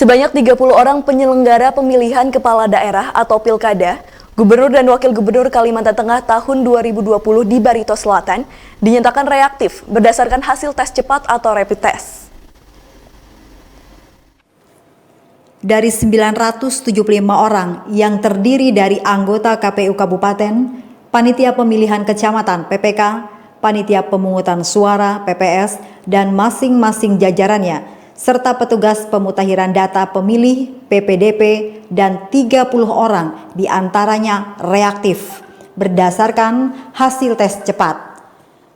Sebanyak 30 orang penyelenggara pemilihan kepala daerah atau pilkada, Gubernur dan Wakil Gubernur Kalimantan Tengah tahun 2020 di Barito Selatan dinyatakan reaktif berdasarkan hasil tes cepat atau rapid test. Dari 975 orang yang terdiri dari anggota KPU Kabupaten, Panitia Pemilihan Kecamatan (PPK), Panitia Pemungutan Suara (PPS), dan masing-masing jajarannya, serta petugas pemutahiran data pemilih (PPDP) dan 30 orang diantaranya reaktif berdasarkan hasil tes cepat.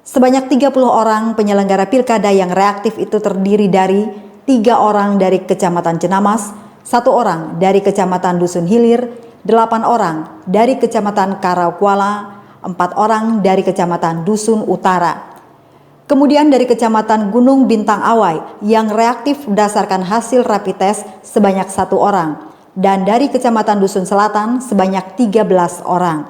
Sebanyak 30 orang penyelenggara pilkada yang reaktif itu terdiri dari 3 orang dari Kecamatan Jenamas, 1 orang dari Kecamatan Dusun Hilir, 8 orang dari Kecamatan Karakuala, 4 orang dari Kecamatan Dusun Utara. Kemudian dari Kecamatan Gunung Bintang Awai yang reaktif berdasarkan hasil rapid test sebanyak 1 orang dan dari Kecamatan Dusun Selatan sebanyak 13 orang.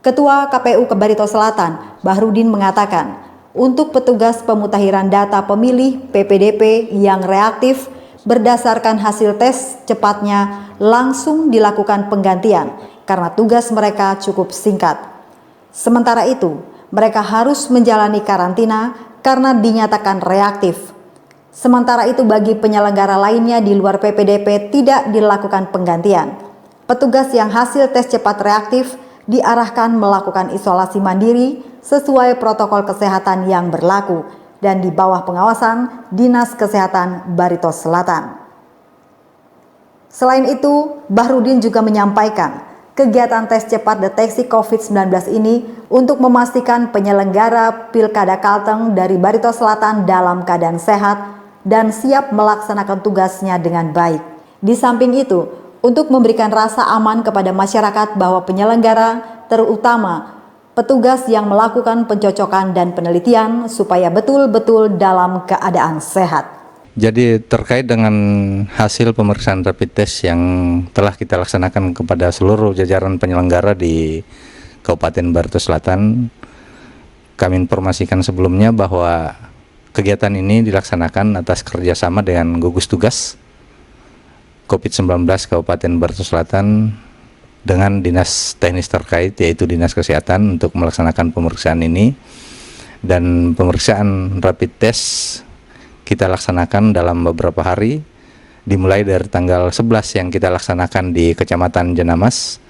Ketua KPU Barito Selatan, Bahrudin, mengatakan untuk petugas pemutahiran data pemilih (PPDP) yang reaktif berdasarkan hasil tes cepatnya langsung dilakukan penggantian karena tugas mereka cukup singkat. Sementara itu, mereka harus menjalani karantina karena dinyatakan reaktif. Sementara itu bagi penyelenggara lainnya di luar PPDP tidak dilakukan penggantian. Petugas yang hasil tes cepat reaktif diarahkan melakukan isolasi mandiri sesuai protokol kesehatan yang berlaku dan di bawah pengawasan Dinas Kesehatan Barito Selatan. Selain itu, Bahrudin juga menyampaikan kegiatan tes cepat deteksi COVID-19 ini untuk memastikan penyelenggara Pilkada Kalteng dari Barito Selatan dalam keadaan sehat dan siap melaksanakan tugasnya dengan baik. Di samping itu, untuk memberikan rasa aman kepada masyarakat bahwa penyelenggara, terutama petugas yang melakukan pencocokan dan penelitian supaya betul-betul dalam keadaan sehat. Jadi terkait dengan hasil pemeriksaan rapid test yang telah kita laksanakan kepada seluruh jajaran penyelenggara di Kabupaten Barito Selatan, kami informasikan sebelumnya bahwa kegiatan ini dilaksanakan atas kerjasama dengan gugus tugas COVID-19 Kabupaten Barito Selatan dengan dinas teknis terkait yaitu Dinas Kesehatan untuk melaksanakan pemeriksaan ini, dan pemeriksaan rapid test kita laksanakan dalam beberapa hari, dimulai dari tanggal 11 yang kita laksanakan di Kecamatan Jenamas,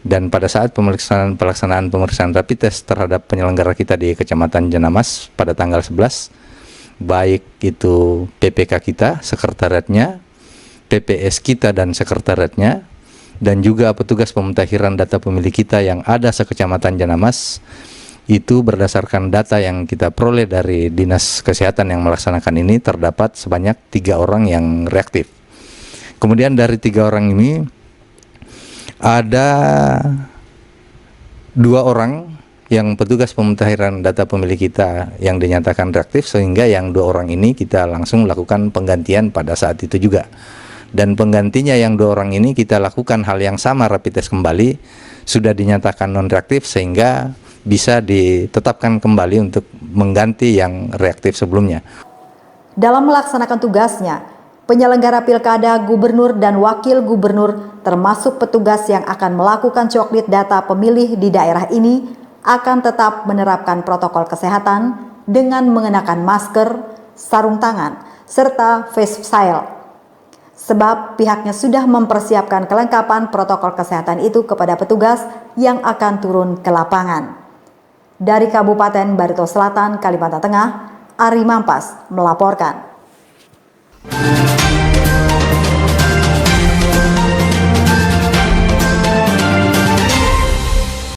dan pada saat pelaksanaan pemeriksaan rapid test terhadap penyelenggara kita di Kecamatan Jenamas pada tanggal 11, baik itu PPK kita, sekretariatnya, PPS kita dan sekretariatnya, dan juga petugas pemutakhiran data pemilih kita yang ada se-Kecamatan Jenamas, itu berdasarkan data yang kita peroleh dari Dinas Kesehatan yang melaksanakan ini, terdapat sebanyak 3 orang yang reaktif. Kemudian dari 3 orang ini ada 2 orang yang petugas pemutakhiran data pemilih kita yang dinyatakan reaktif, sehingga yang 2 orang ini kita langsung lakukan penggantian pada saat itu juga. Dan penggantinya yang 2 orang ini kita lakukan hal yang sama, rapid test kembali, sudah dinyatakan non reaktif sehingga bisa ditetapkan kembali untuk mengganti yang reaktif sebelumnya. Dalam melaksanakan tugasnya, penyelenggara pilkada, gubernur dan wakil gubernur termasuk petugas yang akan melakukan coklit data pemilih di daerah ini akan tetap menerapkan protokol kesehatan dengan mengenakan masker, sarung tangan, serta face shield. Sebab pihaknya sudah mempersiapkan kelengkapan protokol kesehatan itu kepada petugas yang akan turun ke lapangan. Dari Kabupaten Barito Selatan, Kalimantan Tengah, Ari Mampas melaporkan.